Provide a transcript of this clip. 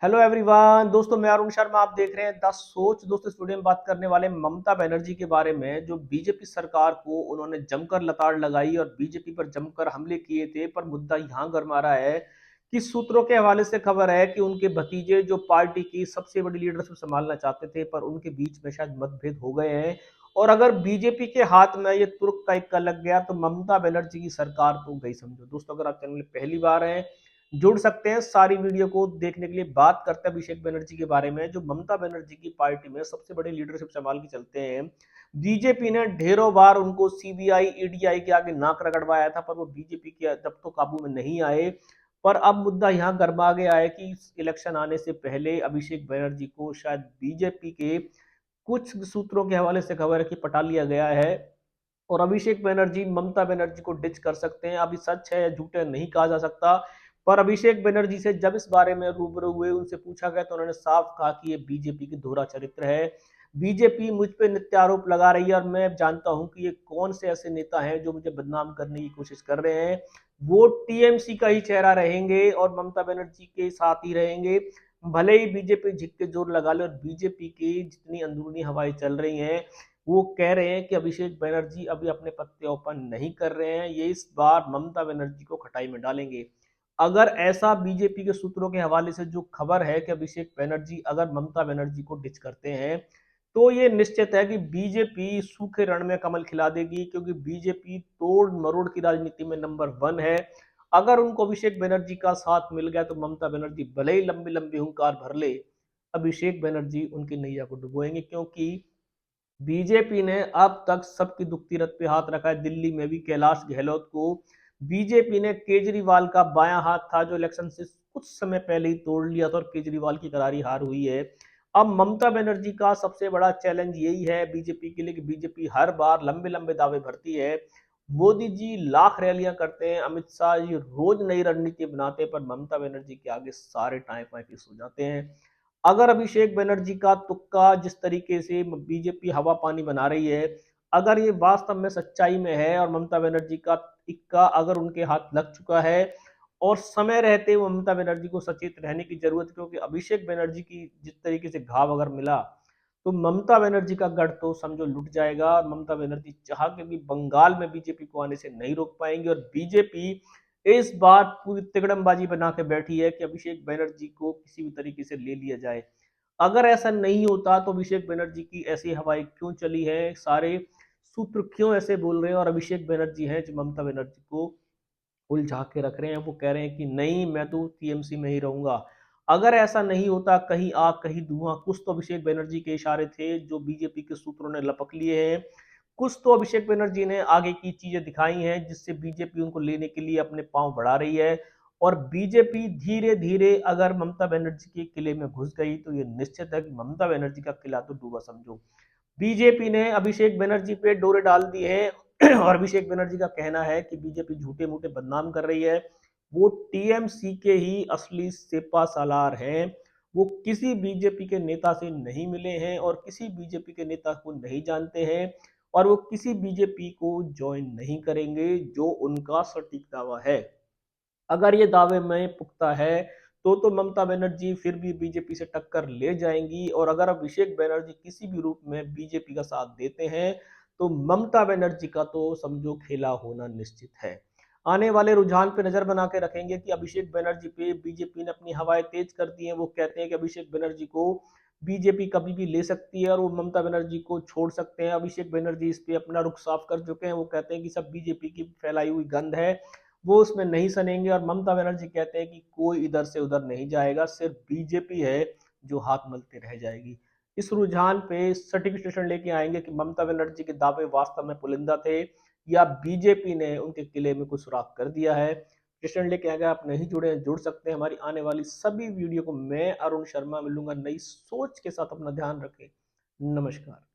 Hello everyone दोस्तों, मैं अरुण शर्मा। आप देख रहे हैं द सोच। दोस्तों, इस वीडियो में बात करने वाले ममता बनर्जी के बारे में, जो बीजेपी सरकार को उन्होंने जमकर लताड़ लगाई और बीजेपी पर जमकर हमले किए थे। पर मुद्दा यहाँ गरमा रहा है कि सूत्रों के हवाले से खबर है कि उनके भतीजे जो पार्टी की सबसे बड़ी लीडरशिप संभालना चाहते थे, पर उनके बीच में शायद मतभेद हो गए हैं। और अगर बीजेपी के हाथ में ये तुर्क का इक्का लग गया तो ममता बनर्जी की सरकार तो गई समझो। दोस्तों, अगर आप चैनल में पहली बार हैं, जुड़ सकते हैं सारी वीडियो को देखने के लिए। बात करते हैं अभिषेक बनर्जी के बारे में, जो ममता बनर्जी की पार्टी में सबसे बड़े लीडरशिप संभाल के चलते हैं। बीजेपी ने ढेरों बार उनको सीबीआई ईडीआई के आगे नाक रगड़वाया था, पर वो बीजेपी के तब तो काबू में नहीं आए। पर अब मुद्दा यहाँ गरमा गया है कि इलेक्शन आने से पहले अभिषेक बनर्जी को शायद बीजेपी के कुछ सूत्रों के हवाले से खबर है कि पटा लिया गया है और अभिषेक बनर्जी ममता बनर्जी को डिच कर सकते हैं। अभी सच है या झूठ है नहीं कहा जा सकता, पर अभिषेक बनर्जी से जब इस बारे में रूबरू हुए, उनसे पूछा गया तो उन्होंने साफ कहा कि ये बीजेपी की दोहरा चरित्र है। बीजेपी मुझ पे नित्य आरोप लगा रही है और मैं जानता हूं कि ये कौन से ऐसे नेता हैं जो मुझे बदनाम करने की कोशिश कर रहे हैं। वो टीएमसी का ही चेहरा रहेंगे और ममता बनर्जी के साथ ही रहेंगे। भले ही बीजेपी झिक के जोर लगा ले, और बीजेपी की जितनी अंदरूनी हवाएं चल रही हैं, वो कह रहे हैं कि अभिषेक बनर्जी अभी अपने पत्ते ओपन नहीं कर रहे हैं, ये इस बार ममता बनर्जी को खटाई में डालेंगे। अगर ऐसा बीजेपी के सूत्रों के हवाले से जो खबर है कि अभिषेक बनर्जी अगर ममता बनर्जी को डिच करते हैं, तो ये निश्चित है कि बीजेपी सूखे रण में कमल खिला देगी, क्योंकि बीजेपी तोड़ मरोड़ की राजनीति में नंबर 1 है। अगर उनको अभिषेक बनर्जी का साथ मिल गया तो ममता बनर्जी भले ही लंबी लंबी हुंकार भर ले, अभिषेक बनर्जी उनकी नैया को डुबोएंगे। क्योंकि बीजेपी ने अब तक सबकी दुखती रथ पे हाथ रखा है। दिल्ली में भी कैलाश गहलोत को बीजेपी ने केजरीवाल का बायां हाथ था जो इलेक्शन से कुछ समय पहले ही तोड़ लिया था और केजरीवाल की करारी हार हुई है। अब ममता बनर्जी का सबसे बड़ा चैलेंज यही है बीजेपी के लिए कि बीजेपी हर बार लंबे लंबे दावे भरती है। मोदी जी लाख रैलियां करते हैं, अमित शाह जी रोज नई रणनीति बनाते हैं, पर ममता बनर्जी के आगे सारे टाइम वाइपिस हो जाते हैं। अगर अभिषेक बनर्जी का तुक्का जिस तरीके से बीजेपी हवा पानी बना रही है, अगर ये वास्तव में सच्चाई में है और ममता बनर्जी का इक्का अगर उनके हाथ लग चुका है, और समय रहते ममता बनर्जी को सचेत रहने की जरूरत है, क्योंकि अभिषेक बनर्जी की जिस तरीके से घाव अगर मिला तो ममता बनर्जी का गढ़ तो समझो लुट जाएगा। और ममता बनर्जी चाह के भी बंगाल में बीजेपी को आने से नहीं रोक पाएंगे, और बीजेपी इस बार पूरी तिकड़मबाजी बना के बैठी है कि अभिषेक बनर्जी को किसी भी तरीके से ले लिया जाए। अगर ऐसा नहीं होता तो अभिषेक बनर्जी की ऐसी हवाएं क्यों चली है, सारे सूत्र क्यों ऐसे बोल रहे हैं, और अभिषेक बनर्जी हैं जो ममता बनर्जी को उलझा के रख रहे हैं। वो कह रहे हैं कि नहीं, मैं तो टीएमसी में ही रहूंगा। अगर ऐसा नहीं होता, कहीं आग कहीं धुआं, कुछ तो अभिषेक बनर्जी के इशारे थे जो बीजेपी के सूत्रों ने लपक लिए हैं। कुछ तो अभिषेक बनर्जी ने आगे की चीजें दिखाई हैं जिससे बीजेपी उनको लेने के लिए अपने पांव बढ़ा रही है। और बीजेपी धीरे धीरे अगर ममता बनर्जी के किले में घुस गई तो ये निश्चित है कि ममता बनर्जी का किला तो डूबा समझो। बीजेपी ने अभिषेक बनर्जी पे डोरे डाल दिए हैं और अभिषेक बनर्जी का कहना है कि बीजेपी झूठे मूठे बदनाम कर रही है। वो टीएमसी के ही असली सेपा सालार हैं। वो किसी बीजेपी के नेता से नहीं मिले हैं और किसी बीजेपी के नेता को नहीं जानते हैं, और वो किसी बीजेपी को ज्वाइन नहीं करेंगे, जो उनका सटीक दावा है। अगर ये दावे में पुख्ता है तो ममता बनर्जी फिर भी बीजेपी से टक्कर ले जाएंगी, और अगर अभिषेक बनर्जी किसी भी रूप में बीजेपी का साथ देते हैं तो ममता बनर्जी का तो समझो खेला होना निश्चित है। आने वाले रुझान पे नजर बना के रखेंगे कि अभिषेक बनर्जी पे बीजेपी ने अपनी हवाएं तेज कर दी हैं। वो कहते हैं कि अभिषेक बनर्जी को बीजेपी कभी भी ले सकती है और वो ममता बनर्जी को छोड़ सकते हैं। अभिषेक बनर्जी इस पे अपना रुख साफ कर चुके हैं। वो कहते हैं कि सब बीजेपी की फैलाई हुई गंद है, वो उसमें नहीं सनेंगे। और ममता बनर्जी कहते हैं कि कोई इधर से उधर नहीं जाएगा, सिर्फ बीजेपी है जो हाथ मलते रह जाएगी। इस रुझान पे सटीक विश्लेषण लेके आएंगे कि ममता बनर्जी के दावे वास्तव में पुलिंदा थे या बीजेपी ने उनके किले में कुछ सुराख कर दिया है। विश्लेषण लेके आएगा। आप नहीं जुड़े हैं, जुड़ सकते हैं। हमारी आने वाली सभी वीडियो को मैं अरुण शर्मा मिलूंगा नई सोच के साथ। अपना ध्यान रखें। नमस्कार।